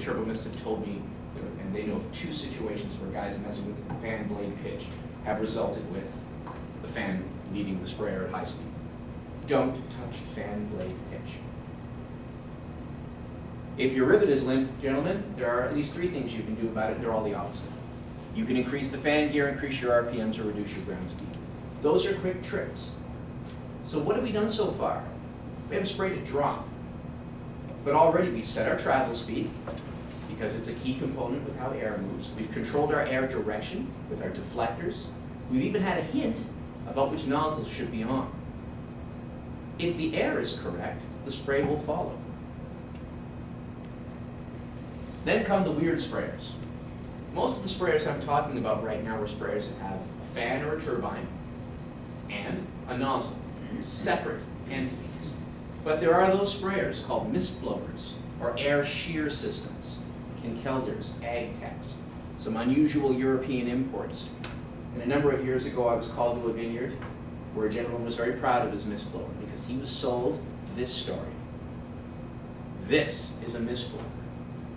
Turbomist have told me, and they know of 2 situations where guys messing with fan blade pitch have resulted with the fan leaving the sprayer at high speed. Don't touch fan blade pitch. If your rivet is limp, gentlemen, there are at least 3 things you can do about it. They're all the opposite. You can increase the fan gear, increase your RPMs, or reduce your ground speed. Those are quick tricks. So what have we done so far? We haven't sprayed it drop. But already we've set our travel speed, because it's a key component with how air moves. We've controlled our air direction with our deflectors. We've even had a hint about which nozzles should be on. If the air is correct, the spray will follow. Then come the weird sprayers. Most of the sprayers I'm talking about right now are sprayers that have a fan or a turbine and a nozzle, separate entities. But there are those sprayers called mist blowers or air shear systems, Kinkelders, AgTechs, some unusual European imports. And a number of years ago I was called to a vineyard where a gentleman was very proud of his mist blower because he was sold this story. This is a mist blower.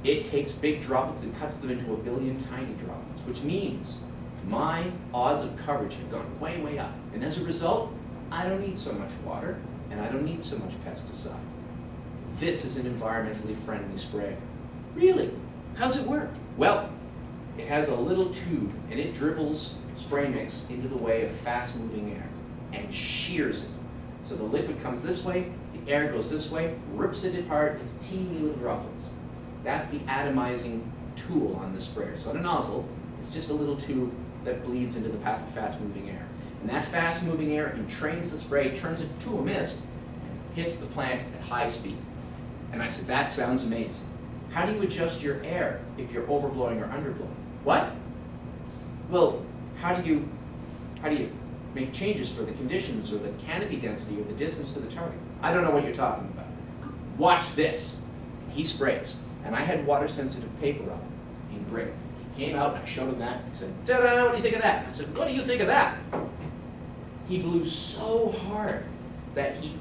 It takes big droplets and cuts them into 1 billion tiny droplets, which means my odds of coverage have gone way, way up. And as a result, I don't need so much water, and I don't need so much pesticide. This is an environmentally friendly sprayer. Really? How's it work? Well, it has a little tube, and it dribbles spray mix into the way of fast-moving air and shears it. So the liquid comes this way, the air goes this way, rips it apart into teeny little droplets. That's the atomizing tool on the sprayer. So the nozzle is just a little tube that bleeds into the path of fast-moving air. And that fast-moving air entrains the spray, turns it to a mist, and hits the plant at high speed. And I said, that sounds amazing. How do you adjust your air if you're overblowing or underblowing? What? Well, how do you make changes for the conditions or the canopy density or the distance to the target? I don't know what you're talking about. Watch this. He sprays. And I had water-sensitive paper up in grit. He came out and I showed him that. He said, ta-da, what do you think of that? I said, what do you think of that? He blew so hard that he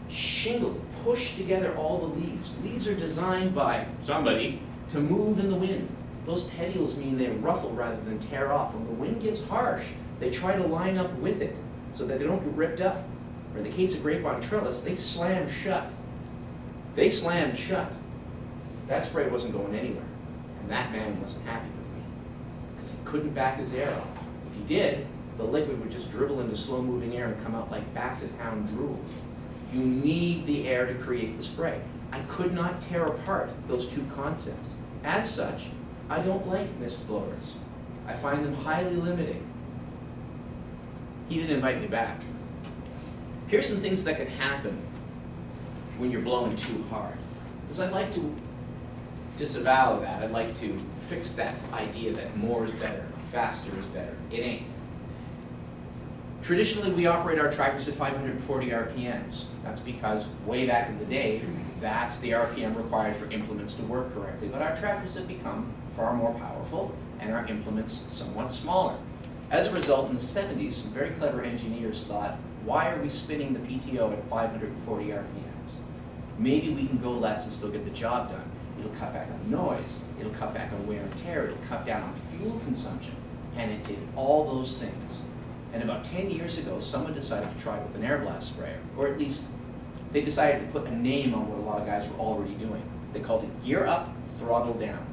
shingled, pushed together all the leaves. Leaves are designed by somebody to move in the wind. Those petioles mean they ruffle rather than tear off. When the wind gets harsh, they try to line up with it so that they don't get ripped up. Or in the case of grape on trellis, they slam shut. They slammed shut. That spray wasn't going anywhere. And that man wasn't happy with me because he couldn't back his air off. If he did, the liquid would just dribble into slow-moving air and come out like basset hound drool. You need the air to create the spray. I could not tear apart those 2 concepts. As such, I don't like mist blowers. I find them highly limiting. He didn't invite me back. Here's some things that can happen when you're blowing too hard. Because I'd like to disavow that. I'd like to fix that idea that more is better, faster is better. It ain't. Traditionally, we operate our tractors at 540 RPMs. That's because way back in the day, that's the RPM required for implements to work correctly. But our tractors have become far more powerful and our implements somewhat smaller. As a result, in the 70s, some very clever engineers thought, why are we spinning the PTO at 540 RPMs? Maybe we can go less and still get the job done. It'll cut back on noise, it'll cut back on wear and tear, it'll cut down on fuel consumption. And it did all those things. And about 10 years ago, someone decided to try with an Airblast sprayer, or at least they decided to put a name on what a lot of guys were already doing. They called it gear up, throttle down.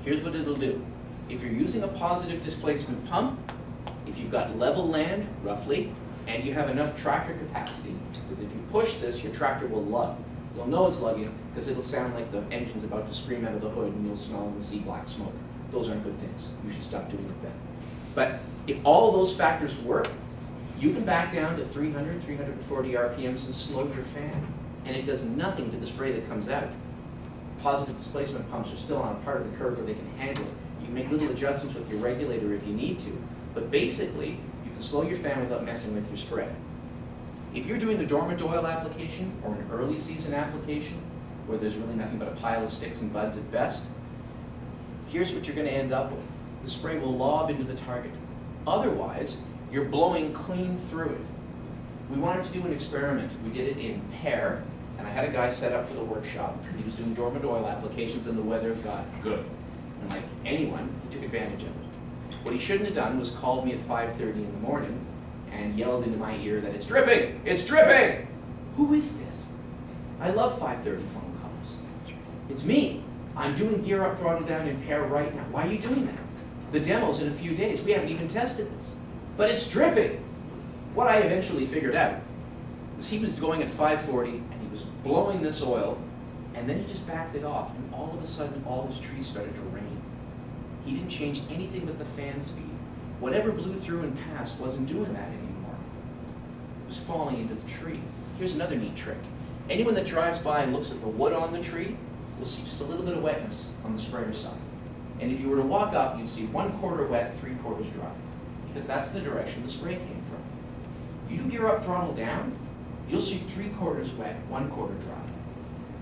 Here's what it'll do. If you're using a positive displacement pump, if you've got level land, roughly, and you have enough tractor capacity, because if you push this, your tractor will lug. You'll know it's lugging because it'll sound like the engine's about to scream out of the hood and you'll smell and see black smoke. Those aren't good things. You should stop doing it then. But if all those factors work, you can back down to 300, 340 RPMs and slow your fan. And it does nothing to the spray that comes out. Positive displacement pumps are still on a part of the curve where they can handle it. You can make little adjustments with your regulator if you need to. But basically, you can slow your fan without messing with your spray. If you're doing a dormant oil application or an early season application where there's really nothing but a pile of sticks and buds at best, here's what you're going to end up with. The spray will lob into the target. Otherwise, you're blowing clean through it. We wanted to do an experiment. We did it in pear And I had a guy set up for the workshop. He was doing dormant oil applications and the weather got good. And like anyone, he took advantage of it. What he shouldn't have done was called me at 5:30 in the morning and yelled into my ear that it's dripping! It's dripping! Who is this? I love 5:30 phone calls. It's me. I'm doing gear up, throttle down, and pair right now. Why are you doing that? The demo's in a few days. We haven't even tested this. But it's dripping! What I eventually figured out was he was going at 540 and he was blowing this oil, and then he just backed it off, and all of a sudden all his trees started to rain. He didn't change anything but the fan speed. Whatever blew through and passed wasn't doing that anymore. It was falling into the tree. Here's another neat trick. Anyone that drives by and looks at the wood on the tree will see just a little bit of wetness on the sprayer side. And if you were to walk up, you'd see 1/4 wet, 3/4 dry, because that's the direction the spray came from. You do gear up, throttle down, you'll see 3/4 wet, 1/4 dry.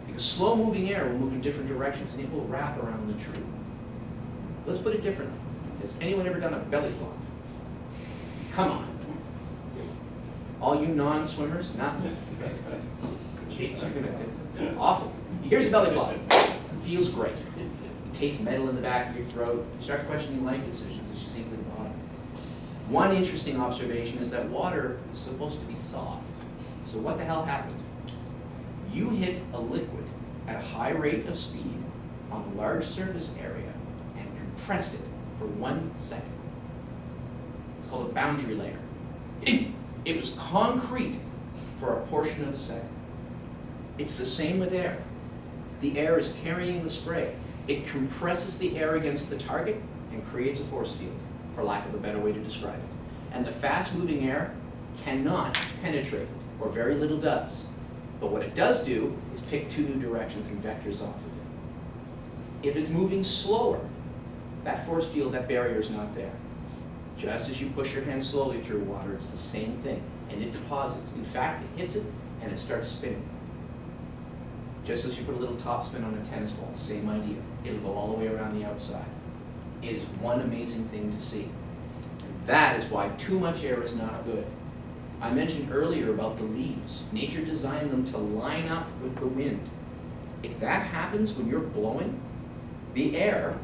Because slow-moving air will move in different directions and it will wrap around the tree. Let's put it differently. Has anyone ever done a belly flop? Come on. All you non-swimmers, nothing. Jeez, awful. Here's a belly flop. Feels great. It tastes metal in the back of your throat. You start questioning life decisions as you sink to the bottom. One interesting observation is that water is supposed to be soft. So what the hell happened? You hit a liquid at a high rate of speed on a large surface area and compressed it for 1 second. It's called a boundary layer. It was concrete for a portion of a second. It's the same with air. The air is carrying the spray. It compresses the air against the target and creates a force field, for lack of a better way to describe it. And the fast-moving air cannot penetrate it, or very little does. But what it does do is pick 2 new directions and vectors off of it. If it's moving slower, that force field, that barrier is not there. Just as you push your hand slowly through water, it's the same thing, and it deposits. In fact, it hits it, and it starts spinning. Just as you put a little topspin on a tennis ball, same idea. It'll go all the way around the outside. It is one amazing thing to see. And that is why too much air is not good. I mentioned earlier about the leaves. Nature designed them to line up with the wind. If that happens when you're blowing, the air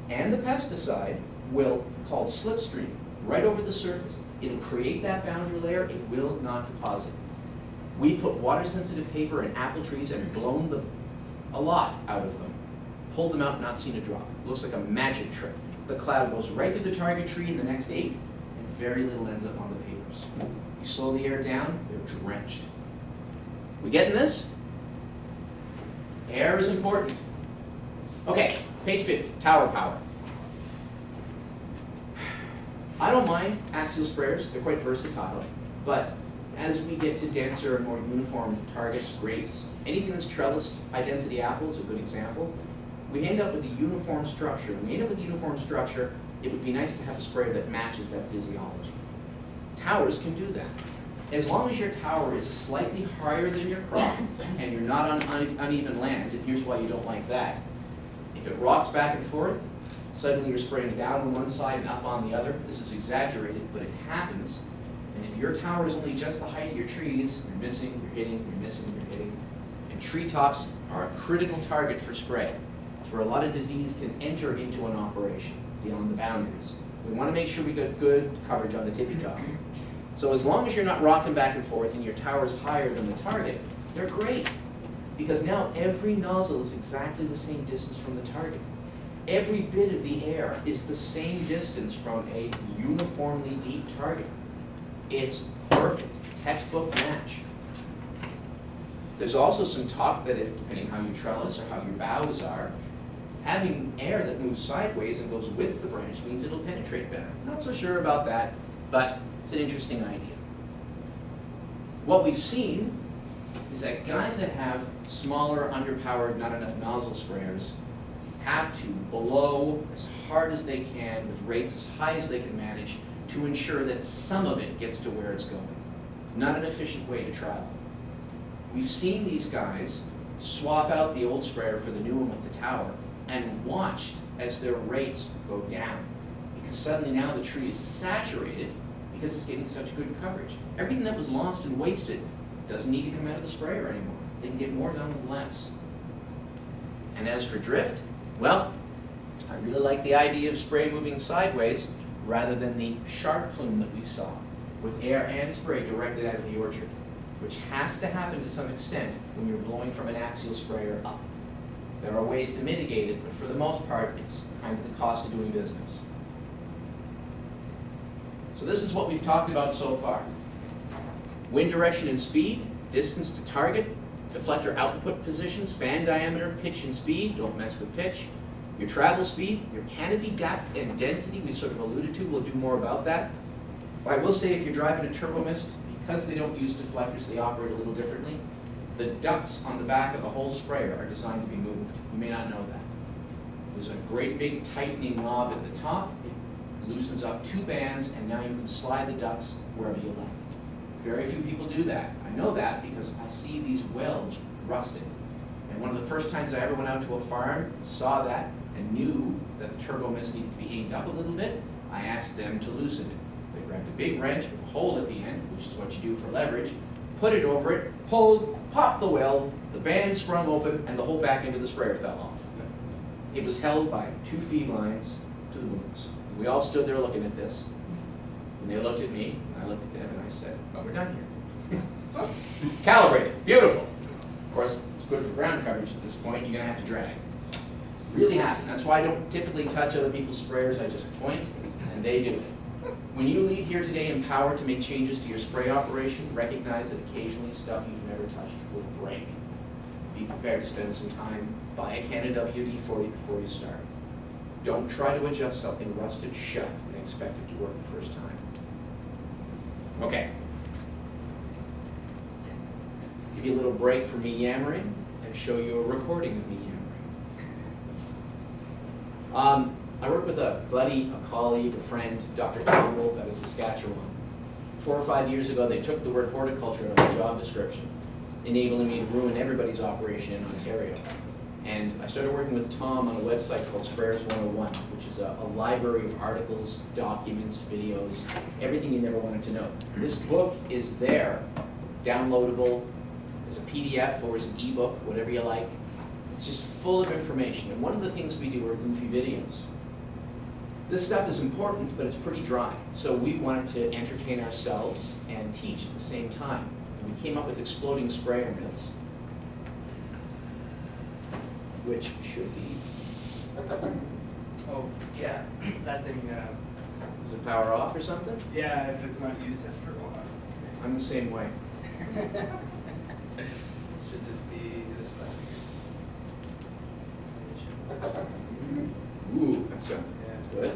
and the pesticide will, called slipstream, right over the surface. It'll create that boundary layer. It will not deposit. We put water-sensitive paper in apple trees and blown a lot out of them. Pulled them out, not seen a drop. Looks like a magic trick. The cloud goes right through the target tree in the next 8, and very little ends up on the papers. You slow the air down, they're drenched. We getting this? Air is important. Okay, page 50, tower power. I don't mind axial sprayers, they're quite versatile, but as we get to denser and more uniform targets, grapes, anything that's trellised, high-density apple is a good example, we end up with a uniform structure. When we end up with a uniform structure, it would be nice to have a sprayer that matches that physiology. Towers can do that. As long as your tower is slightly higher than your crop, and you're not on uneven land, and here's why you don't like that. If it rocks back and forth, suddenly you're spraying down on one side and up on the other. This is exaggerated, but it happens. And if your tower is only just the height of your trees, you're missing, you're hitting, you're missing, you're hitting. And treetops are a critical target for spray. It's where a lot of disease can enter into an operation beyond the boundaries. We want to make sure we get good coverage on the tippy top. So as long as you're not rocking back and forth and your tower is higher than the target, they're great. Because now every nozzle is exactly the same distance from the target. Every bit of the air is the same distance from a uniformly deep target. It's perfect, textbook match. There's also some talk that if, depending how you trellis or how your boughs are, having air that moves sideways and goes with the branch means it'll penetrate better. Not so sure about that, but it's an interesting idea. What we've seen is that guys that have smaller, underpowered, not enough nozzle sprayers have to blow as hard as they can with rates as high as they can manage to ensure that some of it gets to where it's going. Not an efficient way to travel. We've seen these guys swap out the old sprayer for the new one with the tower and watched as their rates go down. Because suddenly now the tree is saturated because it's getting such good coverage. Everything that was lost and wasted doesn't need to come out of the sprayer anymore. they can get more done with less. And as for drift, well, I really like the idea of spray moving sideways rather than the sharp plume that we saw, with air and spray directed out of the orchard, which has to happen to some extent when you're blowing from an axial sprayer up. There are ways to mitigate it, but for the most part, it's kind of the cost of doing business. So this is what we've talked about so far. Wind direction and speed, distance to target, deflector output positions, fan diameter, pitch and speed, don't mess with pitch, your travel speed, your canopy depth and density, we sort of alluded to, we'll do more about that. I will say if you're driving a turbo mist, because they don't use deflectors, they operate a little differently. The ducts on the back of the whole sprayer are designed to be moved. You may not know that. There's a great big tightening knob at the top. It loosens up 2 bands, and now you can slide the ducts wherever you like. Very few people do that. I know that because I see these welds rusted. And one of the first times I ever went out to a farm and saw that and knew that the turbo mist needed to be aimed up a little bit, I asked them to loosen it. They grabbed a big wrench with a hole at the end, which is what you do for leverage, put it over it, pulled, popped the weld, the band sprung open, and the whole back end of the sprayer fell off. It was held by 2 feed lines to the booms. We all stood there looking at this. And they looked at me, and I looked at them, and I said, well, we're done here. Calibrated, beautiful. Of course, it's good for ground coverage at this point. You're going to have to drag. Really happen. That's why I don't typically touch other people's sprayers. I just point, and they do it. When you leave here today empowered to make changes to your spray operation, recognize that occasionally stuff you've never touched will break. Be prepared to spend some time, buy a can of WD-40 before you start. Don't try to adjust something rusted shut and expect it to work the first time. Okay. Give you a little break from me yammering and show you a recording of me yammering. I work with a buddy, a colleague, a friend, Dr. Tom Wolf out of Saskatchewan. 4 or 5 years ago, they took the word horticulture out of my job description, enabling me to ruin everybody's operation in Ontario. And I started working with Tom on a website called Sprayers 101, which is a library of articles, documents, videos, everything you never wanted to know. This book is there, downloadable as a PDF or as an ebook, whatever you like. It's just full of information. And one of the things we do are goofy videos. This stuff is important, but it's pretty dry. So we wanted to entertain ourselves and teach at the same time. And we came up with exploding sprayer myths, which should be. Oh, yeah, that thing, Does it power off or something? yeah, if it's not used after a while. I'm the same way. Should just be this button. Ooh, that's Yeah. good.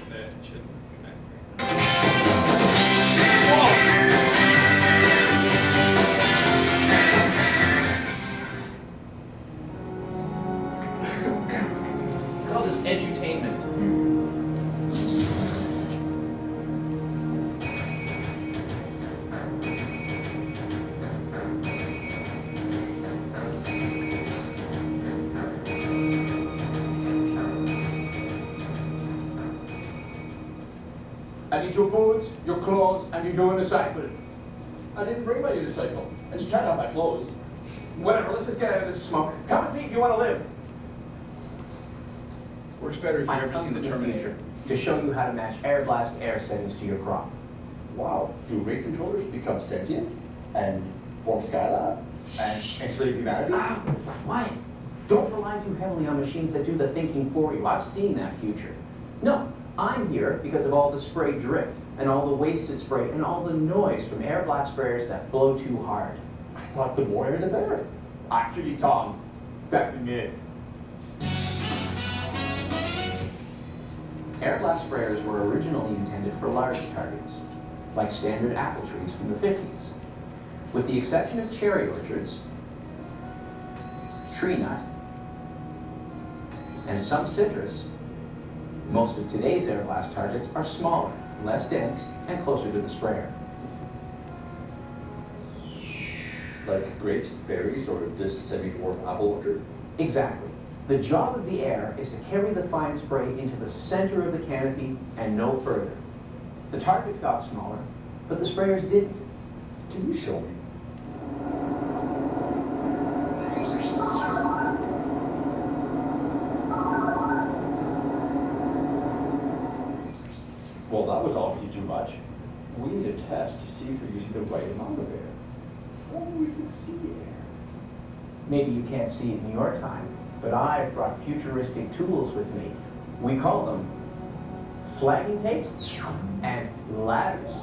That should connect. Call this edutainment. I need your boots, your clothes, and your unicycle. I didn't bring my unicycle, and you can't have my clothes. Whatever, let's just get out of this smoke. Come with me if you want to live. Works better if you've ever seen the Terminator. To show you how to match Airblast air settings to your crop. Wow, do rate controllers become sentient and form Skylab and enslave humanity? Quiet. Don't rely too heavily on machines that do the thinking for you. I've seen that future. No, I'm here because of all the spray drift and all the wasted spray and all the noise from Airblast sprayers that blow too hard. I thought the more air, the better. Actually, Tom, that's a myth. Airblast sprayers were originally intended for large targets, like standard apple trees from the 50s. With the exception of cherry orchards, tree nut, and some citrus, most of today's Airblast targets are smaller, less dense, and closer to the sprayer. Like grapes, berries, or this semi-dwarf apple orchard? Exactly. The job of the air is to carry the fine spray into the center of the canopy and no further. The targets got smaller, but the sprayers didn't. Can you show me? Well, that was obviously too much. We need a test to see if you're using the right amount of air. Oh, we can see air. Maybe you can't see it in your time, but I've brought futuristic tools with me. We call them flagging tapes and ladders.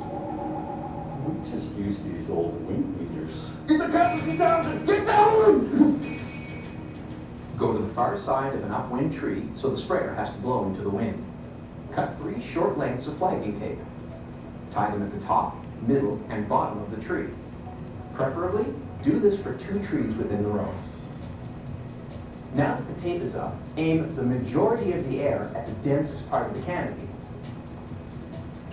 We just use these old wind meters. It's a capacity down! Get down! Go to the far side of an upwind tree so the sprayer has to blow into the wind. Cut 3 short lengths of flagging tape. Tie them at the top, middle, and bottom of the tree. Preferably, do this for 2 trees within the row. Now that the tape is up, aim the majority of the air at the densest part of the canopy.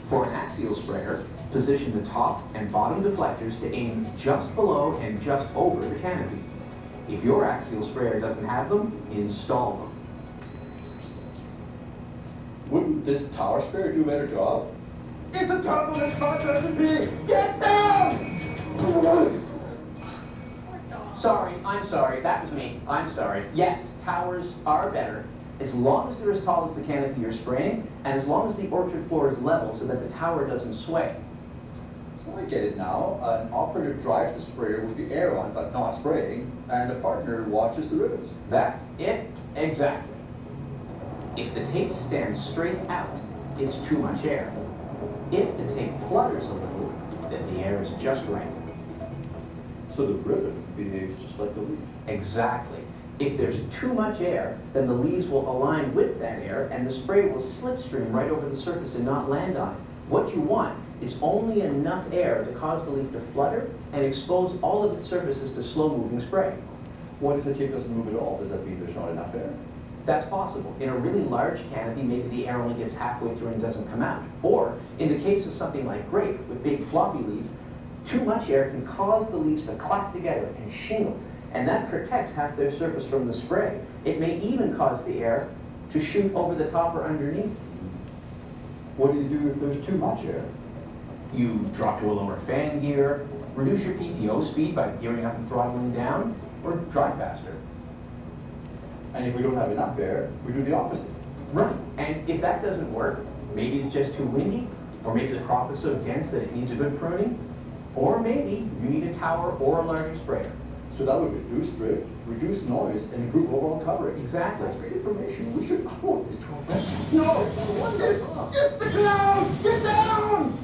For an axial sprayer, position the top and bottom deflectors to aim just below and just over the canopy. If your axial sprayer doesn't have them, install them. Wouldn't this tower sprayer do a better job? It's a top that's 5,000 feet! Get down! I'm sorry, that was me. I'm sorry. Yes, towers are better, as long as they're as tall as the canopy you're spraying, and as long as the orchard floor is level so that the tower doesn't sway. So I get it now. An operator drives the sprayer with the air on, but not spraying, and a partner watches the ribbons. That's it, exactly. If the tape stands straight out, it's too much air. If the tape flutters a little, then the air is just right. So the ribbon behaves just like the leaf. Exactly. If there's too much air, then the leaves will align with that air and the spray will slipstream right over the surface and not land on it. What you want is only enough air to cause the leaf to flutter and expose all of its surfaces to slow-moving spray. What if the tape doesn't move at all? Does that mean there's not enough air? That's possible. In a really large canopy, maybe the air only gets halfway through and doesn't come out. Or, in the case of something like grape with big floppy leaves, too much air can cause the leaves to clap together and shingle, and that protects half their surface from the spray. It may even cause the air to shoot over the top or underneath. What do you do if there's too much air? You drop to a lower fan gear, reduce your PTO speed by gearing up and throttling down, or drive faster. And if we don't have enough air, we do the opposite. Right. And if that doesn't work, maybe it's just too windy, or maybe the crop is so dense that it needs a good pruning, or maybe you need a tower or a larger sprayer. So that would reduce drift, reduce noise, and improve overall coverage. Exactly. That's great information. We should upload this to our website. No! Get the ground! Get down!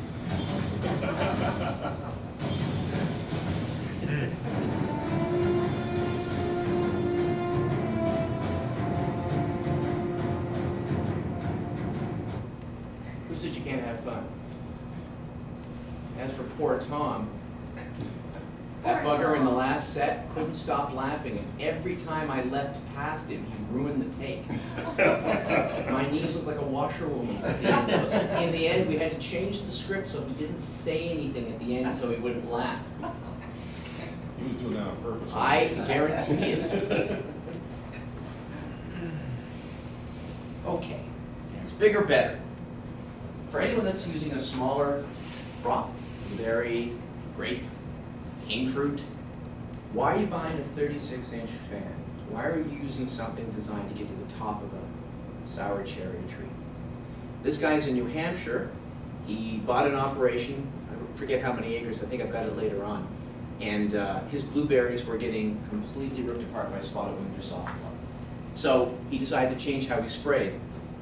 Who said you can't have fun? As for poor Tom, that bugger in the last set couldn't stop laughing, and every time I left past him, he ruined the take. My knees looked like a washerwoman's at the end of those. In the end, we had to change the script so he didn't say anything at the end so he wouldn't laugh. He was doing that on purpose. I guarantee it. Okay, it's bigger, better. For anyone that's using a smaller crop, berry, grape, cane fruit, why are you buying a 36-inch fan? Why are you using something designed to get to the top of a sour cherry tree? This guy's in New Hampshire. He bought an operation, I forget how many acres, I think I've got it later on, and his blueberries were getting completely ripped apart by spotted wing Drosophila. So he decided to change how he sprayed,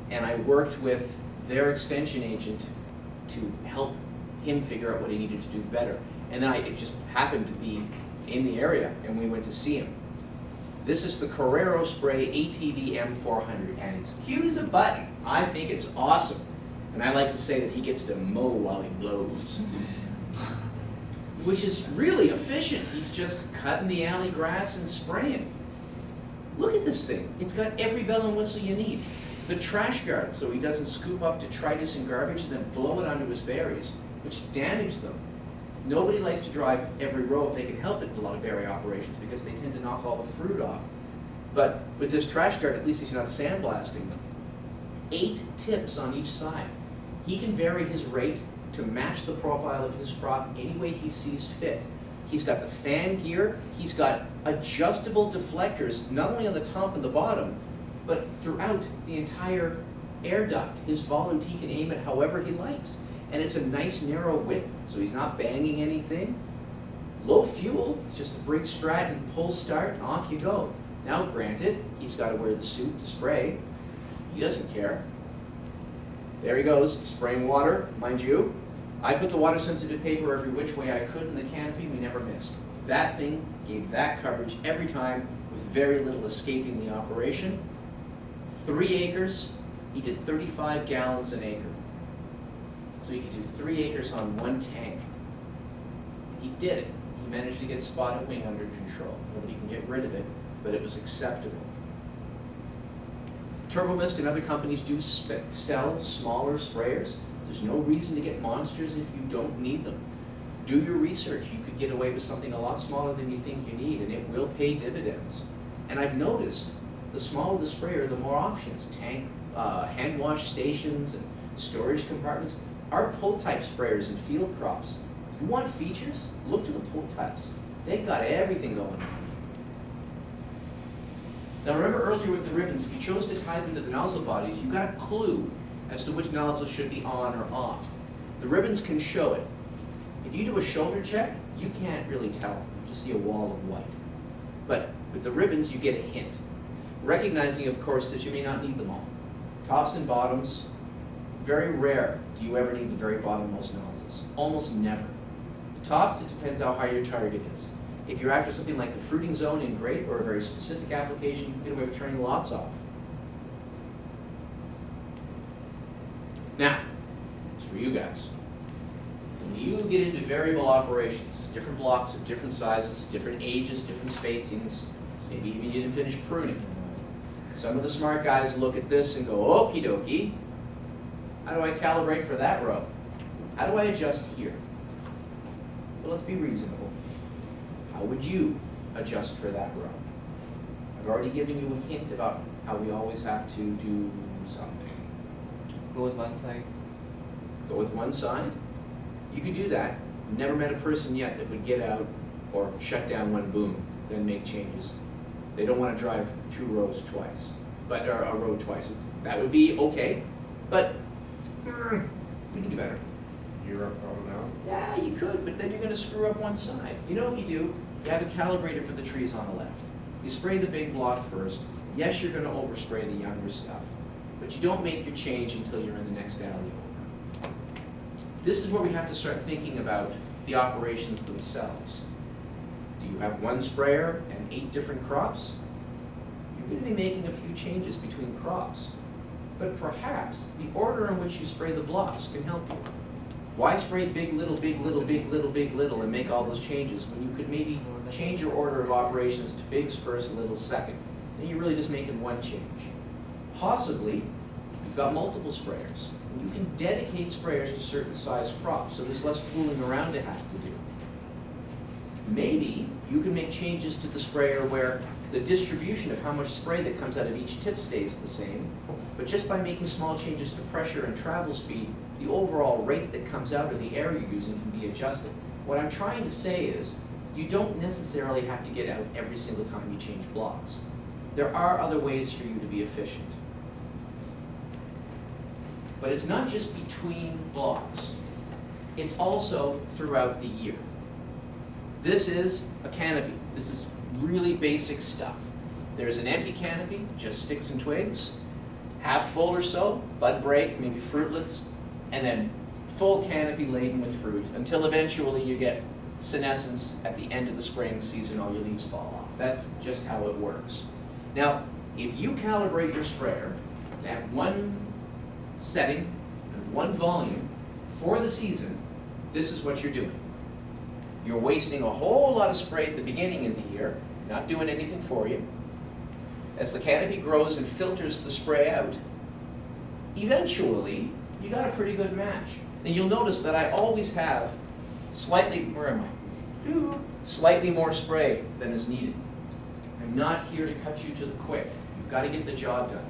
and I worked with their extension agent to help him figure out what he needed to do better. And then it just happened to be in the area, and we went to see him. This is the Carrero Spray ATV M400, and it's cute as a button. I think it's awesome. And I like to say that he gets to mow while he blows. Which is really efficient. He's just cutting the alley grass and spraying. Look at this thing. It's got every bell and whistle you need. The trash guard, so he doesn't scoop up detritus and garbage and then blow it onto his berries, which damage them. Nobody likes to drive every row if they can help it to a lot of berry operations because they tend to knock all the fruit off. But with this trash guard, at least he's not sandblasting them. 8 tips on each side. He can vary his rate to match the profile of his crop any way he sees fit. He's got the fan gear, he's got adjustable deflectors, not only on the top and the bottom, but throughout the entire air duct. His volute, he can aim it however he likes. And it's a nice narrow width, so he's not banging anything. Low fuel, it's just a brake strat and pull start, and off you go. Now granted, he's got to wear the suit to spray. He doesn't care. There he goes, spraying water, mind you. I put the water sensitive paper every which way I could in the canopy, we never missed. That thing gave that coverage every time with very little escaping the operation. 3 acres, he did 35 gallons an acre. So he could do 3 acres on 1 tank. He did it. He managed to get spotted wing under control. Nobody can get rid of it, but it was acceptable. Turbomist and other companies do sell smaller sprayers. There's no reason to get monsters if you don't need them. Do your research. You could get away with something a lot smaller than you think you need, and it will pay dividends. And I've noticed, the smaller the sprayer, the more options. Tank, hand wash stations, and storage compartments. Our pull type sprayers in field crops. You want features? Look to the pull types. They've got everything going on. Now remember earlier with the ribbons, if you chose to tie them to the nozzle bodies, you got a clue as to which nozzle should be on or off. The ribbons can show it. If you do a shoulder check, you can't really tell. You just see a wall of white. But with the ribbons, you get a hint. Recognizing, of course, that you may not need them all. Tops and bottoms, very rare do you ever need the very bottommost nozzles. Almost never. Tops, it depends how high your target is. If you're after something like the fruiting zone in grape or a very specific application, you can get away with turning lots off. Now, it's for you guys. When you get into variable operations, different blocks of different sizes, different ages, different spacings, maybe even you didn't finish pruning. Some of the smart guys look at this and go, okie dokie, how do I calibrate for that row? How do I adjust here? Well, let's be reasonable. How would you adjust for that row? I've already given you a hint about how we always have to do something. Go with one side. Go with one side. You could do that. Never met a person yet that would get out or shut down one boom, then make changes. They don't want to drive 2 rows twice, but or a row twice. That would be okay, but we can do better. Gear up, out and down. Yeah, you could, but then you're going to screw up one side. You know what you do? You have a calibrator for the trees on the left. You spray the big block first. Yes, you're going to overspray the younger stuff, but you don't make your change until you're in the next alley over. This is where we have to start thinking about the operations themselves. Do you have one sprayer and 8 different crops? You're going to be making a few changes between crops, but perhaps the order in which you spray the blocks can help you. Why spray big, little, big, little, big, little, big, little, and make all those changes when you could maybe change your order of operations to bigs first, littles second? Then you're really just making one change. Possibly, you've got multiple sprayers. And you can dedicate sprayers to certain size crops, so there's less fooling around to have to do. Maybe you can make changes to the sprayer where the distribution of how much spray that comes out of each tip stays the same, but just by making small changes to pressure and travel speed, the overall rate that comes out of the air you're using can be adjusted. What I'm trying to say is, you don't necessarily have to get out every single time you change blocks. There are other ways for you to be efficient. But it's not just between blocks. It's also throughout the year. This is a canopy. This is really basic stuff. There's an empty canopy, just sticks and twigs, half full or so, bud break, maybe fruitlets, and then full canopy laden with fruit until eventually you get senescence at the end of the spraying season, all your leaves fall off. That's just how it works. Now, if you calibrate your sprayer to have one setting and one volume for the season, this is what you're doing. You're wasting a whole lot of spray at the beginning of the year, not doing anything for you. As the canopy grows and filters the spray out, eventually, you got a pretty good match. And you'll notice that I always have slightly, where am I? Slightly more spray than is needed. I'm not here to cut you to the quick. You've got to get the job done.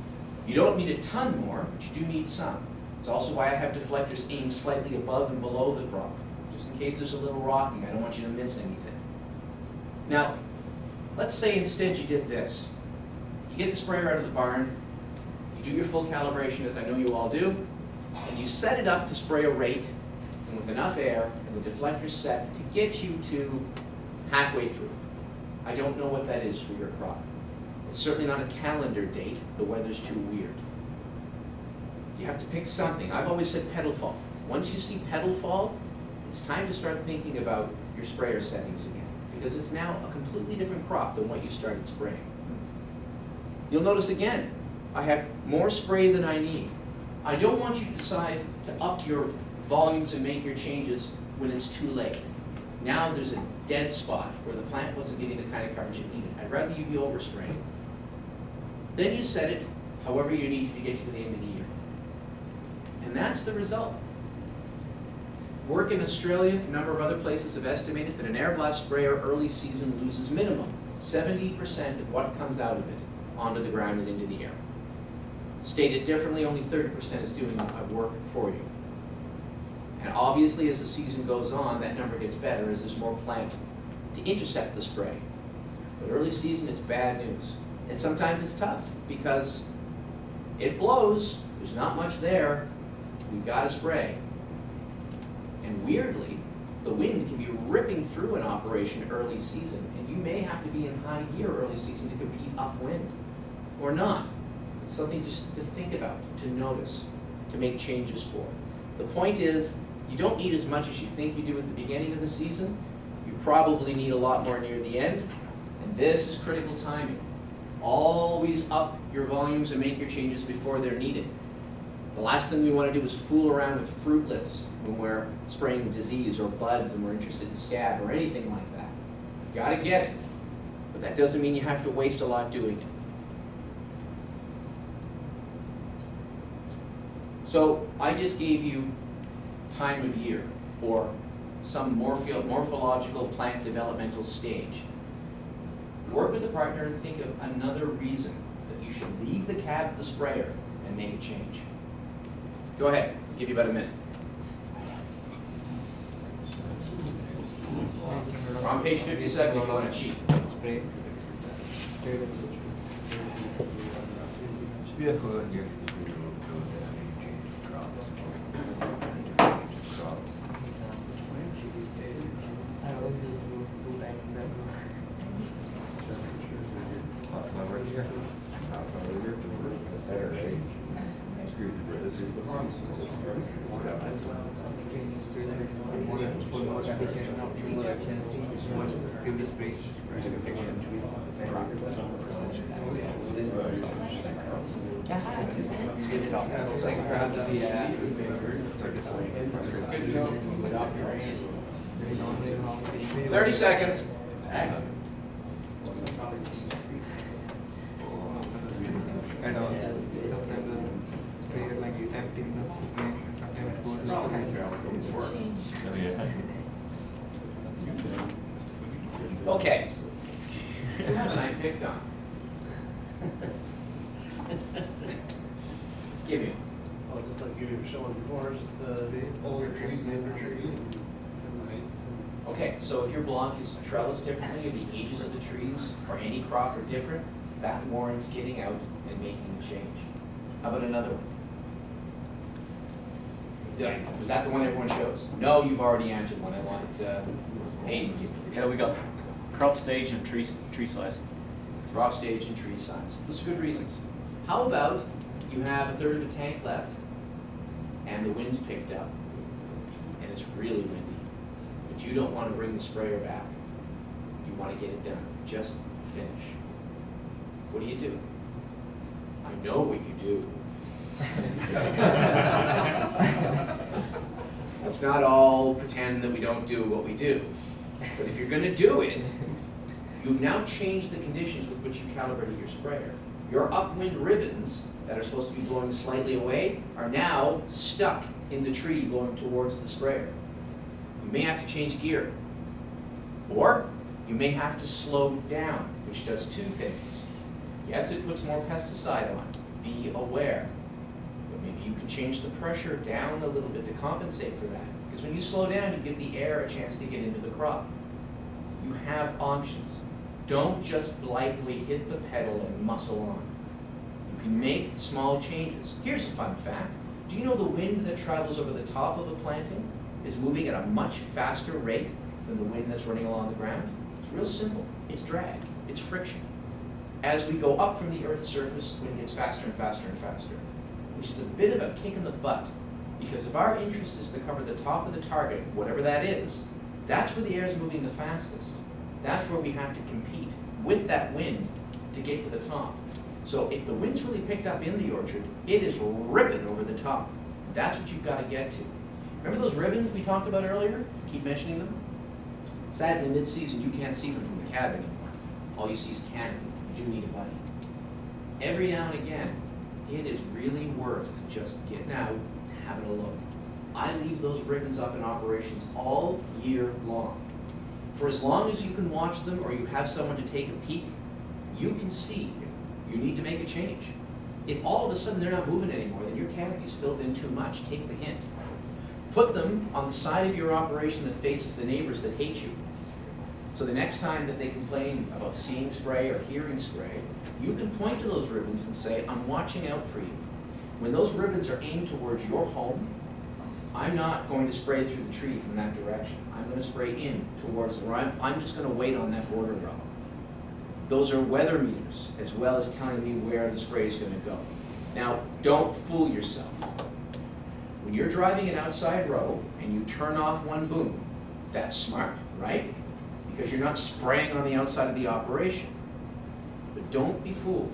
You don't need a ton more, but you do need some. It's also why I have deflectors aimed slightly above and below the drop, just in case there's a little rocking. I don't want you to miss anything. Now, let's say instead you did this. You get the sprayer out of the barn, you do your full calibration, as I know you all do, and you set it up to spray a rate, and with enough air, and the deflector set to get you to halfway through. I don't know what that is for your crop. It's certainly not a calendar date. The weather's too weird. You have to pick something. I've always said petal fall. Once you see petal fall, it's time to start thinking about your sprayer settings again, because it's now a completely different crop than what you started spraying. You'll notice again, I have more spray than I need. I don't want you to decide to up your volumes and make your changes when it's too late. Now there's a dead spot where the plant wasn't getting the kind of coverage it needed. I'd rather you be overspraying. Then you set it however you need to get you to the end of the year. And that's the result. Work in Australia, a number of other places have estimated that an Airblast sprayer early season loses minimum 70% of what comes out of it onto the ground and into the air. Stated differently, only 30% is doing work for you. And obviously, as the season goes on, that number gets better as there's more plant to intercept the spray. But early season, it's bad news. And sometimes it's tough because it blows, there's not much there, we've got to spray. And weirdly, the wind can be ripping through an operation early season, and you may have to be in high gear early season to compete upwind, or not. It's something just to think about, to notice, to make changes for. The point is, you don't need as much as you think you do at the beginning of the season. You probably need a lot more near the end, and this is critical timing. Always up your volumes and make your changes before they're needed. The last thing we want to do is fool around with fruitlets when we're spraying disease or buds and we're interested in scab or anything like that. You gotta get it, but that doesn't mean you have to waste a lot doing it. So I just gave you time of year or some morphological plant developmental stage. Work with a partner and think of another reason that you should leave the cab of the sprayer and make a change. Go ahead, I'll give you about a minute. We're on page 57 if you want to cheat. Spray. Yeah. 30 seconds. And also, sometimes the sprayer like you empty enough spray, sometimes it goes Okay. Who haven't I picked on? Give me. Well, just like you were showing before, just the older trees, newer trees, and lights. Okay, so if your block is trellised differently, or the ages of the trees, or any crop are different, that warrants getting out and making a change. How about another one? Was that the one everyone chose? No, you've already answered one. I want Hayden to give you. Yeah, we got crop stage and tree size. Crop stage and tree size. Those are good reasons. How about you have a third of a tank left, and the wind's picked up, and it's really windy, but you don't want to bring the sprayer back. You want to get it done. Just finish. What do you do? I know what you do. Let's not all pretend that we don't do what we do. But if you're going to do it, you've now changed the conditions with which you calibrated your sprayer. Your upwind ribbons that are supposed to be blowing slightly away are now stuck in the tree blowing towards the sprayer. You may have to change gear. Or you may have to slow down, which does two things. Yes, it puts more pesticide on. Be aware. But maybe you can change the pressure down a little bit to compensate for that. Because when you slow down, you give the air a chance to get into the crop. You have options. Don't just blithely hit the pedal and muscle on. You can make small changes. Here's a fun fact. Do you know the wind that travels over the top of a planting is moving at a much faster rate than the wind that's running along the ground? It's real simple. It's drag. It's friction. As we go up from the Earth's surface, the wind gets faster and faster and faster, which is a bit of a kick in the butt, because if our interest is to cover the top of the target, whatever that is, that's where the air is moving the fastest. That's where we have to compete with that wind to get to the top. So if the wind's really picked up in the orchard, it is ripping over the top. That's what you've got to get to. Remember those ribbons we talked about earlier? Keep mentioning them. Sadly, mid-season, you can't see them from the cab anymore. All you see is canopy. You do need a buddy. Every now and again, it is really worth just getting out and having a look. I leave those ribbons up in operations all year long. For as long as you can watch them or you have someone to take a peek, you can see you need to make a change. If all of a sudden they're not moving anymore, then your canopy's filled in too much. Take the hint. Put them on the side of your operation that faces the neighbors that hate you. So the next time that they complain about seeing spray or hearing spray, you can point to those ribbons and say, I'm watching out for you. When those ribbons are aimed towards your home, I'm not going to spray through the tree from that direction. I'm going to spray in towards them, or I'm just going to wait on that border row. Those are weather meters, as well as telling me where the spray is going to go. Now, don't fool yourself. When you're driving an outside row and you turn off one boom, that's smart, right? Because you're not spraying on the outside of the operation. But don't be fooled.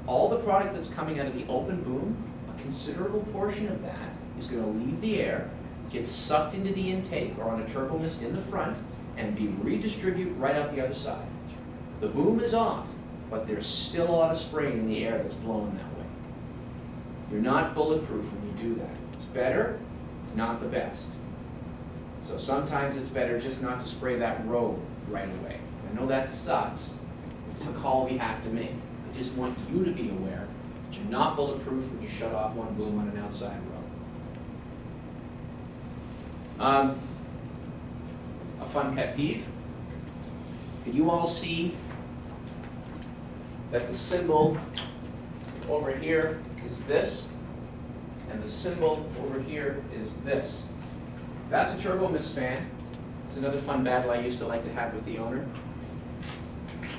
All the product that's coming out of the open boom, a considerable portion of that is going to leave the air, get sucked into the intake or on a turbo mist in the front, and be redistributed right out the other side. The boom is off, but there's still a lot of spray in the air that's blowing that way. You're not bulletproof when you do that. It's better, it's not the best. So sometimes it's better just not to spray that row right away. I know that sucks. It's a call we have to make. I just want you to be aware that you're not bulletproof when you shut off one boom on an outside row. A fun pet peeve. Can you all see that the symbol over here is this, and the symbol over here is this? That's a turbo mist fan. It's another fun battle I used to like to have with the owner.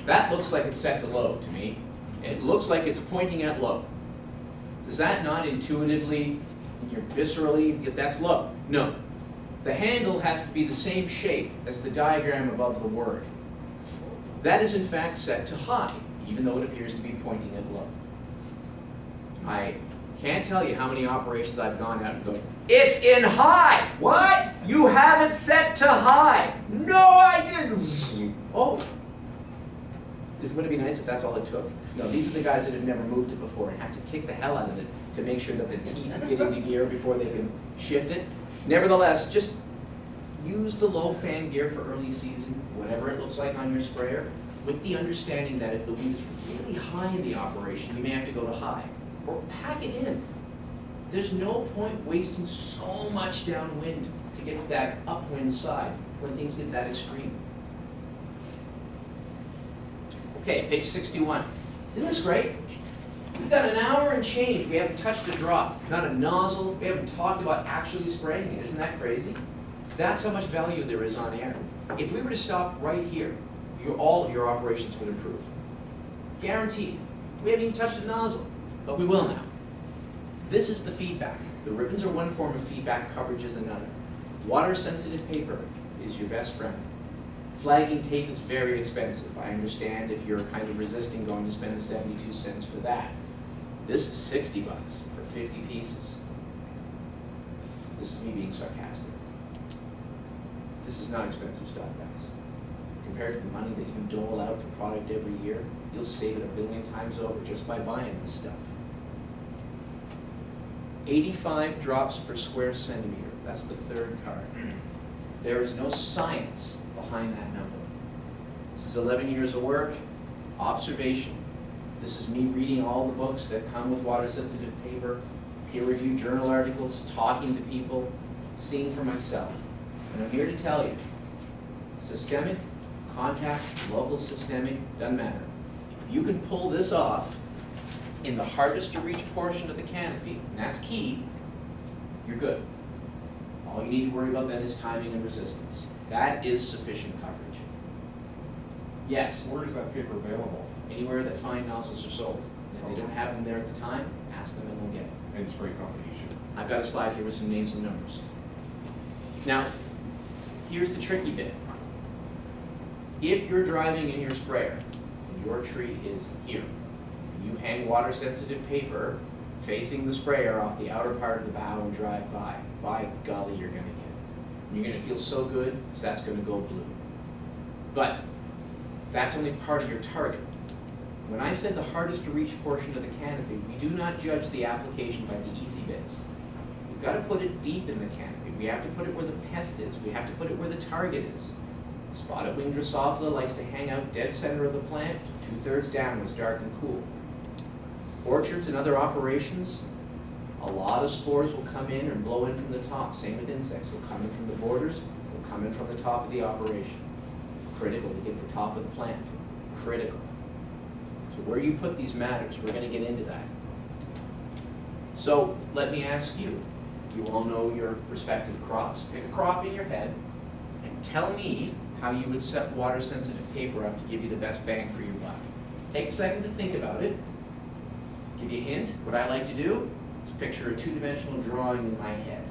That looks like it's set to low to me. It looks like it's pointing at low. Does that not intuitively, viscerally, that's low? No. The handle has to be the same shape as the diagram above the word. That is in fact set to high, even though it appears to be pointing at low. I can't tell you how many operations I've gone out and go, it's in high! What? You have it set to high! No, I didn't! Oh. Isn't it be nice if that's all it took? No, these are the guys that have never moved it before and have to kick the hell out of it to make sure that the teeth get into gear before they can shift it. Nevertheless, just use the low fan gear for early season, whatever it looks like on your sprayer, with the understanding that if the wind is really high in the operation, you may have to go to high. Or pack it in. There's no point wasting so much downwind to get that upwind side when things get that extreme. Okay, page 61. Isn't this great? We've got an hour and change. We haven't touched a drop, not a nozzle. We haven't talked about actually spraying it. Isn't that crazy? That's how much value there is on air. If we were to stop right here, all of your operations would improve. Guaranteed. We haven't even touched a nozzle, but we will now. This is the feedback. The ribbons are one form of feedback, coverage is another. Water-sensitive paper is your best friend. Flagging tape is very expensive. I understand if you're kind of resisting going to spend the 72 cents for that. This is 60 bucks for 50 pieces. This is me being sarcastic. This is not expensive stuff, guys. Compared to the money that you dole out for product every year, you'll save it 1 billion times over just by buying this stuff. 85 drops per square centimeter. That's the third card. There is no science behind that number. This is 11 years of work, observation. This is me reading all the books that come with water-sensitive paper, peer-reviewed journal articles, talking to people, seeing for myself. And I'm here to tell you, systemic, contact, local systemic, doesn't matter. If you can pull this off in the hardest to reach portion of the canopy, and that's key, you're good. All you need to worry about then is timing and resistance. That is sufficient coverage. Yes, Where is that paper available? anywhere that fine nozzles are sold. If they don't have them there at the time, ask them and we'll get it. And spray competition. I've got a slide here with some names and numbers. Now, here's the tricky bit. If you're driving in your sprayer, and your tree is here, you hang water-sensitive paper facing the sprayer off the outer part of the bow and drive by golly, you're gonna get it. You're gonna feel so good, because that's gonna go blue. But that's only part of your target. When I said the hardest to reach portion of the canopy, we do not judge the application by the easy bits. We've got to put it deep in the canopy. We have to put it where the pest is. We have to put it where the target is. Spotted wing Drosophila likes to hang out dead center of the plant, 2/3 down when it's dark and cool. Orchards and other operations, a lot of spores will come in and blow in from the top. Same with insects. They'll come in from the borders, they'll come in from the top of the operation. Critical to get the top of the plant. Critical. So where you put these matters. We're going to get into that. So let me ask you. You all know your respective crops. Pick a crop in your head and tell me how you would set water-sensitive paper up to give you the best bang for your buck. Take a second to think about it. Give you a hint. What I like to do is picture a two-dimensional drawing in my head.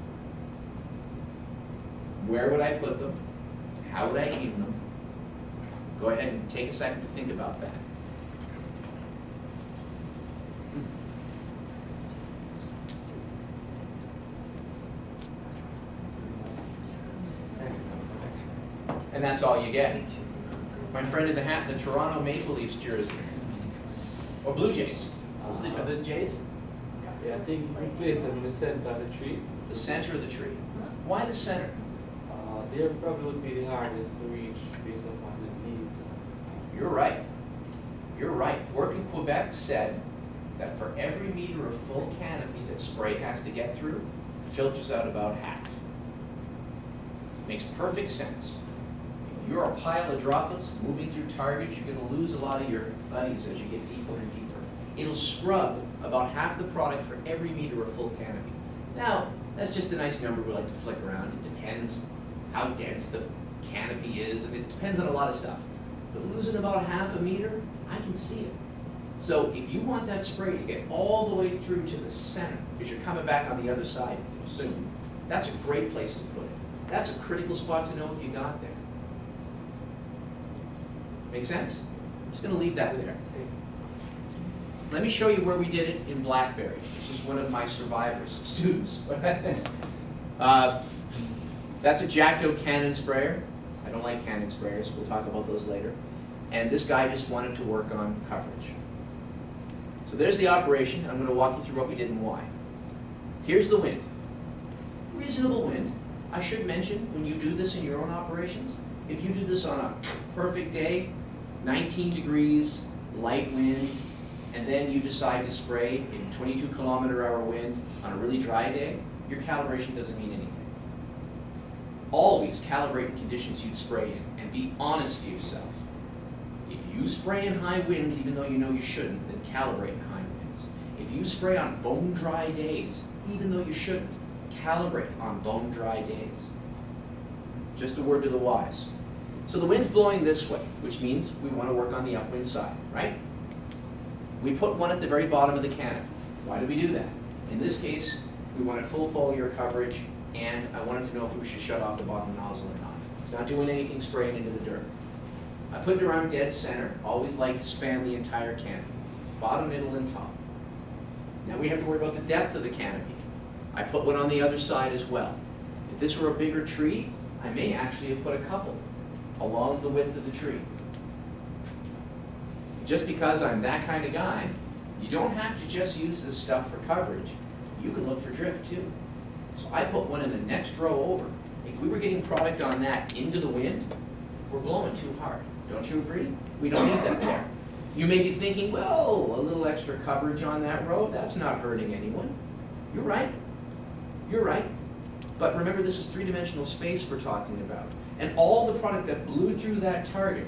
Where would I put them? How would I aim them? Go ahead and take a second to think about that. And that's all you get. My friend in the hat, the Toronto Maple Leafs jersey. Or Blue Jays. Are those Jays? Yeah, I think we place them in the center of the tree. The center of the tree. Why the center? They probably would be the hardest to reach based upon the leaves. You're right. You're right. Work in Quebec said that for every meter of full canopy that spray has to get through, it filters out about half. Makes perfect sense. If you're a pile of droplets moving through targets, you're going to lose a lot of your buddies as you get deeper and deeper. It'll scrub about half the product for every meter of full canopy. Now, that's just a nice number we like to flick around. It depends how dense the canopy is, and it depends on a lot of stuff. But losing about half a meter, I can see it. So if you want that spray to get all the way through to the center, because you're coming back on the other side soon, that's a great place to put it. That's a critical spot to know if you got there. Make sense? I'm just going to leave that there. Let me show you where we did it in Blackberry. This is one of my survivors, students. That's a Jackdo Cannon sprayer. I don't like Cannon sprayers. We'll talk about those later. And this guy just wanted to work on coverage. So there's the operation. I'm going to walk you through what we did and why. Here's the wind. Reasonable wind. I should mention, when you do this in your own operations, if you do this on a perfect day, 19 degrees, light wind, and then you decide to spray in 22-kilometer-hour wind on a really dry day, your calibration doesn't mean anything. Always calibrate the conditions you'd spray in, and be honest to yourself. If you spray in high winds, even though you know you shouldn't, then calibrate in high winds. If you spray on bone-dry days, even though you shouldn't, calibrate on bone-dry days. Just a word to the wise. So the wind's blowing this way, which means we want to work on the upwind side, right? We put one at the very bottom of the canopy. Why do we do that? In this case, we wanted full foliar coverage, and I wanted to know if we should shut off the bottom nozzle or not. It's not doing anything spraying into the dirt. I put it around dead center. Always like to span the entire canopy, bottom, middle, and top. Now we have to worry about the depth of the canopy. I put one on the other side as well. If this were a bigger tree, I may actually have put a couple along the width of the tree. Just because I'm that kind of guy, you don't have to just use this stuff for coverage. You can look for drift too. So I put one in the next row over. If we were getting product on that into the wind, we're blowing too hard. Don't you agree? We don't need that there. You may be thinking, well, a little extra coverage on that row, that's not hurting anyone. You're right. You're right. But remember, this is three-dimensional space we're talking about. And all the product that blew through that target,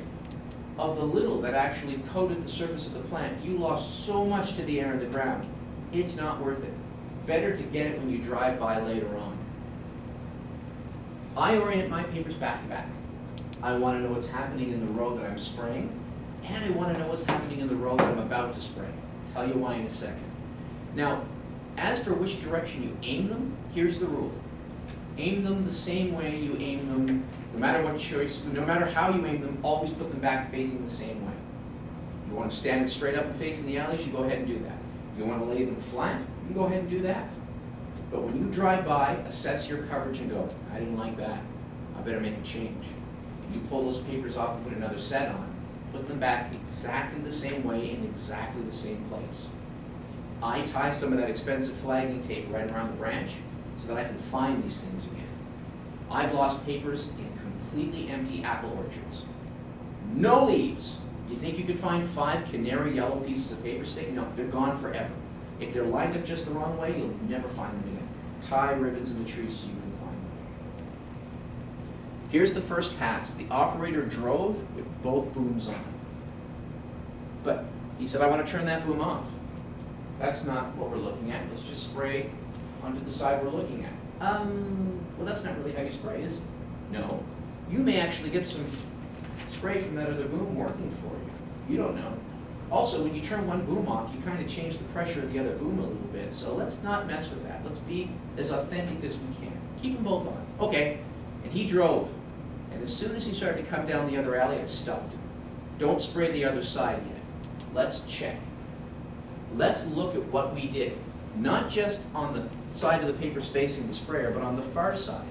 of the little that actually coated the surface of the plant, you lost so much to the air and the ground. It's not worth it. Better to get it when you drive by later on. I orient my papers back to back. I want to know what's happening in the row that I'm spraying, and I want to know what's happening in the row that I'm about to spray. I'll tell you why in a second. Now, as for which direction you aim them, here's the rule. Aim them the same way you aim them, no matter what choice, no matter how you aim them, always put them back facing the same way. You want to stand straight up and facing the alleys, you go ahead and do that. You want to lay them flat, you go ahead and do that. But when you drive by, assess your coverage and go, I didn't like that. I better make a change. And you pull those papers off and put another set on. Put them back exactly the same way in exactly the same place. I tie some of that expensive flagging tape right around the branch so that I can find these things again. I've lost papers in completely empty apple orchards. No leaves. You think you could find 5 canary yellow pieces of paper stick? No, they're gone forever. If they're lined up just the wrong way, you'll never find them again. Tie ribbons in the trees so you can find them. Here's the first pass. The operator drove with both booms on. But he said, I want to turn that boom off. That's not what we're looking at. Let's just spray onto the side we're looking at. Well, that's not really how you spray, is it? No. You may actually get some spray from that other boom working for you. You don't know. Also, when you turn one boom off, you kind of change the pressure of the other boom a little bit. So let's not mess with that. Let's be as authentic as we can. Keep them both on. Okay. And he drove. And as soon as he started to come down the other alley, I stopped. Don't spray the other side yet. Let's check. Let's look at what we did. Not just on the side of the paper facing the sprayer, but on the far side.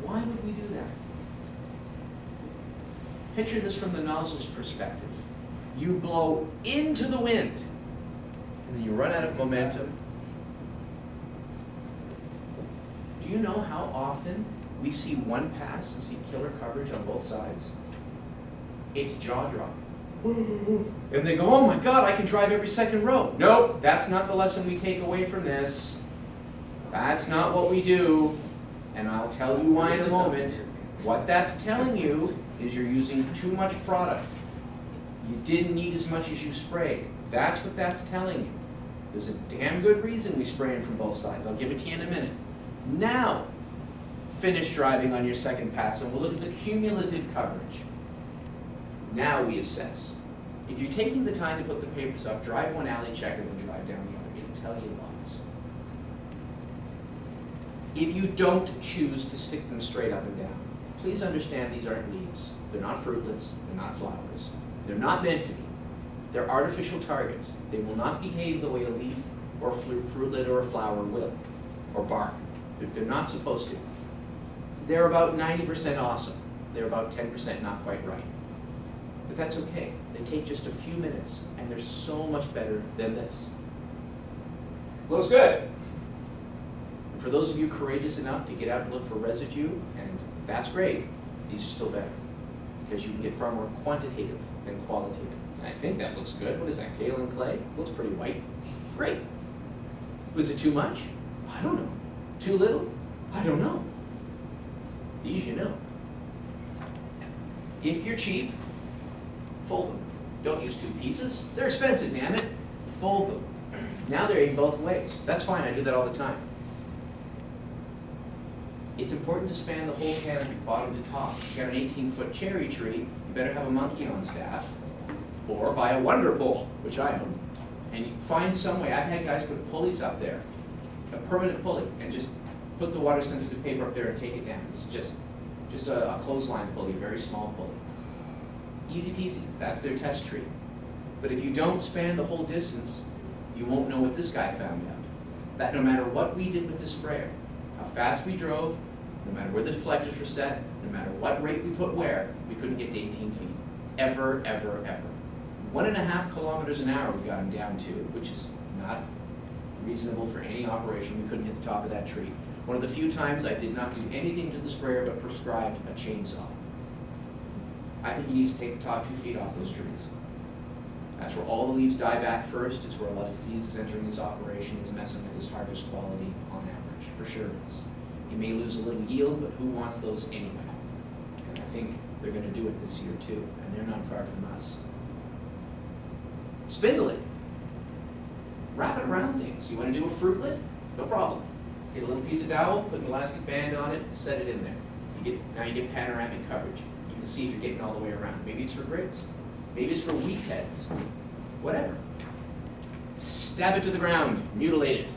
Why would we do that? Picture this from the nozzle's perspective. You blow into the wind, and then you run out of momentum. Do you know how often we see one pass and see killer coverage on both sides? It's jaw-dropping. And they go, oh my God, I can drive every second row. Nope, that's not the lesson we take away from this. That's not what we do. And I'll tell you why in a moment. What that's telling you is you're using too much product. You didn't need as much as you sprayed. That's what that's telling you. There's a damn good reason we spray in from both sides. I'll give it to you in a minute. Now, finish driving on your second pass, and we'll look at the cumulative coverage. Now we assess. If you're taking the time to put the papers up, drive one alley, check it, and drive down the other. It'll tell you lots. If you don't choose to stick them straight up and down, please understand these aren't leaves. They're not fruitlets. They're not flowers. They're not meant to be. They're artificial targets. They will not behave the way a leaf or fruitlet or a flower will, or bark. They're not supposed to. They're about 90% awesome. They're about 10% not quite right. But that's okay. They take just a few minutes, and they're so much better than this. Looks good. And for those of you courageous enough to get out and look for residue, and that's great, these are still better. Because you can get far more quantitative than qualitative. And I think that looks good. What is that, kaolin clay? Looks pretty white. Great. Was it too much? I don't know. Too little? I don't know. These you know. If you're cheap, fold them. Don't use 2 pieces. They're expensive, damn it. Fold them. Now they're in both ways. That's fine, I do that all the time. It's important to span the whole canopy, bottom to top. If you got an 18-foot cherry tree, you better have a monkey on staff, or buy a wonder pole, which I own, and you find some way. I've had guys put pulleys up there, a permanent pulley, and just put the water-sensitive paper up there and take it down. It's just a clothesline pulley, a very small pulley. Easy peasy. That's their test tree. But if you don't span the whole distance, you won't know what this guy found out. That no matter what we did with the sprayer, how fast we drove, no matter where the deflectors were set, no matter what rate we put where, we couldn't get to 18 feet. Ever, ever, ever. 1.5 kilometers an hour we got him down to, which is not reasonable for any operation. We couldn't hit the top of that tree. One of the few times I did not do anything to the sprayer but prescribed a chainsaw. I think he needs to take the top 2 feet off those trees. That's where all the leaves die back first. It's where a lot of disease is entering this operation. It's messing with this harvest quality on average. For sure it is. You may lose a little yield, but who wants those anyway? And I think they're going to do it this year too, and they're not far from us. Spindling. Wrap it around things. You want to do a fruitlet? No problem. Get a little piece of dowel, put an elastic band on it, set it in there. Now you get panoramic coverage. You can see if you're getting all the way around. Maybe it's for grapes. Maybe it's for wheat heads. Whatever. Stab it to the ground. Mutilate it.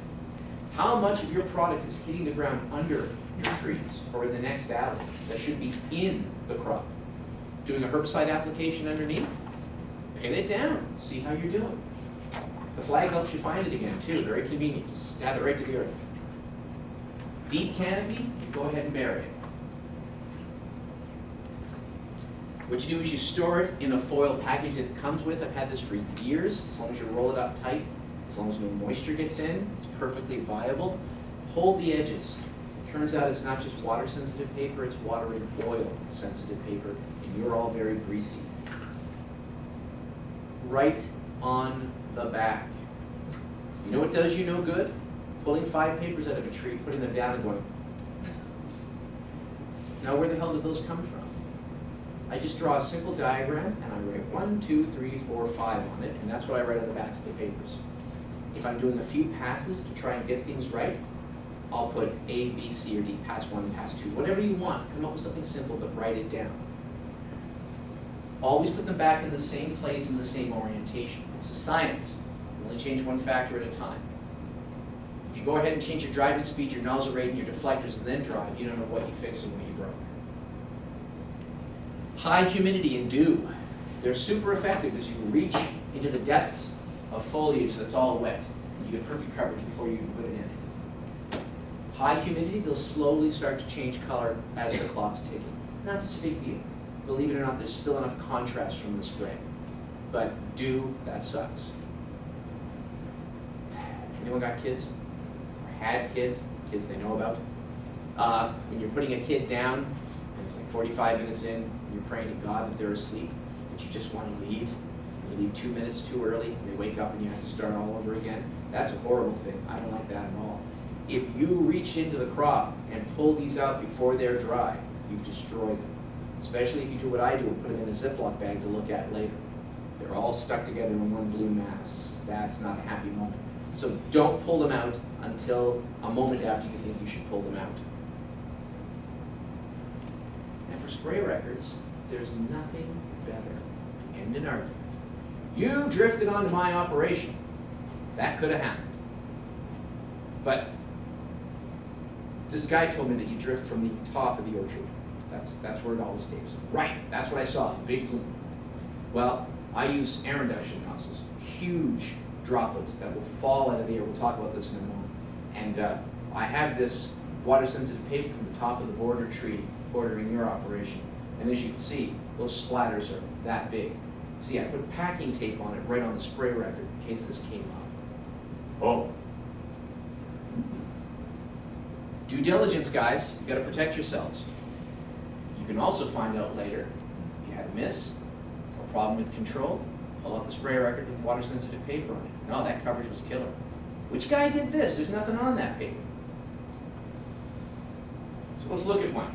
How much of your product is hitting the ground under your trees or in the next alley that should be in the crop? Doing a herbicide application underneath? Pin it down. See how you're doing. The flag helps you find it again too. Very convenient. Just stab it right to the earth. Deep canopy, go ahead and bury it. What you do is you store it in a foil package that it comes with. I've had this for years. As long as you roll it up tight, as long as no moisture gets in, it's perfectly viable. Hold the edges. Turns out it's not just water-sensitive paper, it's water and oil-sensitive paper, and you're all very greasy. Right on the back. You know what does you no good? Pulling 5 papers out of a tree, putting them down and going, now where the hell did those come from? I just draw a simple diagram and I write 1, 2, 3, 4, 5 on it, and that's what I write on the backs of the papers. If I'm doing a few passes to try and get things right, I'll put A, B, C, or D, pass 1, pass 2, whatever you want. Come up with something simple, but write it down. Always put them back in the same place in the same orientation. It's a science. You only change one factor at a time. If you go ahead and change your driving speed, your nozzle rate, and your deflectors, and then drive, you don't know what you fixed and what you broke. High humidity and dew. They're super effective as you reach into the depths of foliage that's all wet. You get perfect coverage before you even put it in. High humidity, they'll slowly start to change color as the clock's ticking. Not such a big deal. Believe it or not, there's still enough contrast from the spray. But dew, that sucks. Anyone got kids? Or had kids? Kids they know about? When you're putting a kid down, and it's like 45 minutes in, and you're praying to God that they're asleep, but you just want to leave. You leave 2 minutes too early, and they wake up and you have to start all over again. That's a horrible thing. I don't like that at all. If you reach into the crop and pull these out before they're dry, you've destroyed them. Especially if you do what I do and put them in a Ziploc bag to look at later. They're all stuck together in one blue mass. That's not a happy moment. So don't pull them out until a moment after you think you should pull them out. And for spray records, there's nothing better. End an argument. You drifted onto my operation. That could have happened. But this guy told me that you drift from the top of the orchard. That's where it all escapes. Right, that's what I saw, big plume. Well, I use air induction nozzles, huge droplets that will fall out of the air. We'll talk about this in a moment. And I have this water-sensitive paper from the top of the border tree bordering your operation. And as you can see, those splatters are that big. See, I put packing tape on it right on the spray record in case this came off. Oh. Due diligence, guys. You've got to protect yourselves. You can also find out later if you had a miss, a problem with control, pull out the spray record with water-sensitive paper on it. No, that coverage was killer. Which guy did this? There's nothing on that paper. So let's look at one.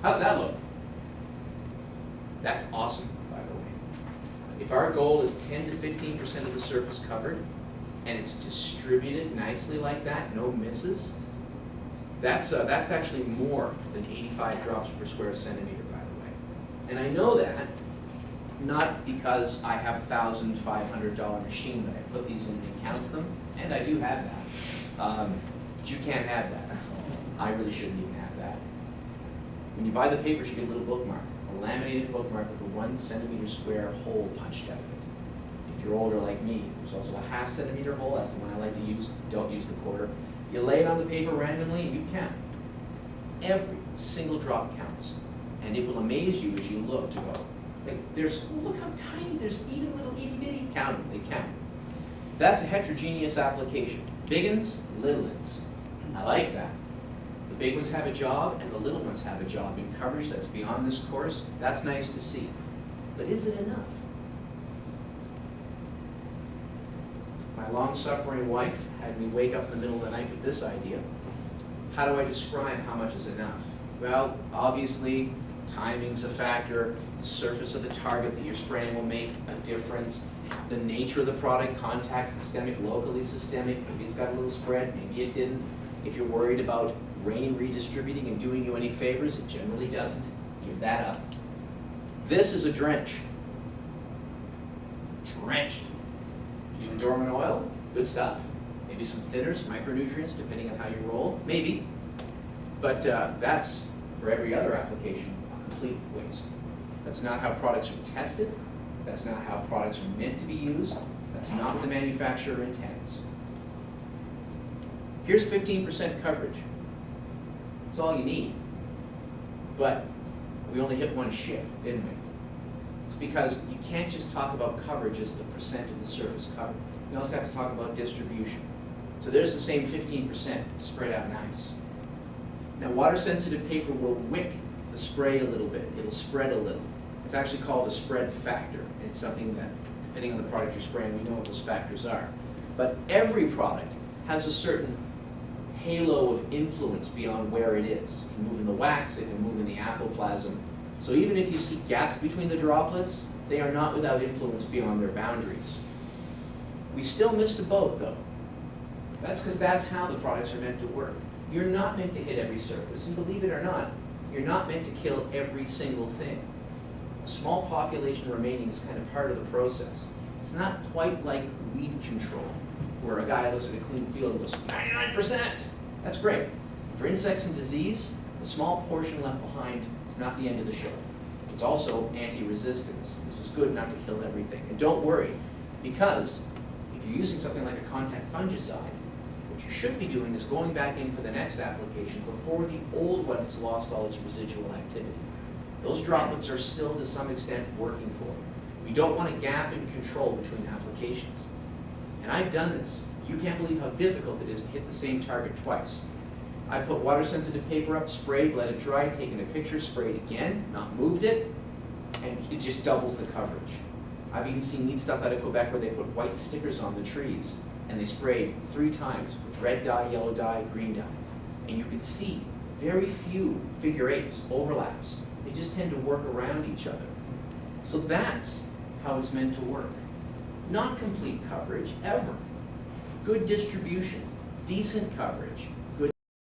How's that look? That's awesome, by the way. If our goal is 10 to 15% of the surface covered, and it's distributed nicely like that, no misses, that's actually more than 85 drops per square centimeter, by the way. And I know that not because I have a $1,500 machine that I put these in and counts them, and I do have that. But you can't have that. I really shouldn't even have that. When you buy the papers, you get a little bookmark, a laminated bookmark with a 1 centimeter square hole punched out of it. If you're older like me, there's also a ½ centimeter hole. That's the one I like to use. Don't use the quarter. You lay it on the paper randomly, and you count. Every single drop counts. And it will amaze you as you look to go, like, look how tiny, there's even little itty bitty. Count them, they count. That's a heterogeneous application. Big uns, little uns. I like that. The big ones have a job, and the little ones have a job in coverage that's beyond this course. That's nice to see. But is it enough? My long-suffering wife had me wake up in the middle of the night with this idea. How do I describe how much is enough? Well, obviously, timing's a factor. The surface of the target that you're spraying will make a difference. The nature of the product, contact systemic, locally systemic. Maybe it's got a little spread, maybe it didn't. If you're worried about rain redistributing and doing you any favors, it generally doesn't. Give that up. This is a drench. Drenched. Even dormant oil, good stuff. Maybe some thinners, micronutrients, depending on how you roll, maybe. But that's, for every other application, a complete waste. That's not how products are tested. That's not how products are meant to be used. That's not what the manufacturer intends. Here's 15% coverage. That's all you need. But we only hit one ship, didn't we? It's because you can't just talk about coverage as the percent of the surface covered. You also have to talk about distribution. So there's the same 15% spread out nice. Now, water-sensitive paper will wick the spray a little bit. It'll spread a little. It's actually called a spread factor. It's something that, depending on the product you're spraying, we know what those factors are. But every product has a certain halo of influence beyond where it is. It can move in the wax, it can move in the apoplasm. So even if you see gaps between the droplets, they are not without influence beyond their boundaries. We still missed a boat, though. That's because that's how the products are meant to work. You're not meant to hit every surface, and believe it or not, you're not meant to kill every single thing. A small population remaining is kind of part of the process. It's not quite like weed control, where a guy looks at a clean field and goes, 99%! That's great. For insects and disease, the small portion left behind is not the end of the show. It's also anti-resistance. This is good not to kill everything. And don't worry, because if you're using something like a contact fungicide, what you should be doing is going back in for the next application before the old one has lost all its residual activity. Those droplets are still, to some extent, working for you. We don't want a gap in control between applications. And I've done this. You can't believe how difficult it is to hit the same target twice. I put water-sensitive paper up, sprayed, let it dry, taken a picture, sprayed again, not moved it, and it just doubles the coverage. I've even seen neat stuff out of Quebec where they put white stickers on the trees, and they sprayed 3 times with red dye, yellow dye, green dye. And you can see very few figure 8s, overlaps. They just tend to work around each other. So that's how it's meant to work. Not complete coverage, ever. Good distribution, decent coverage,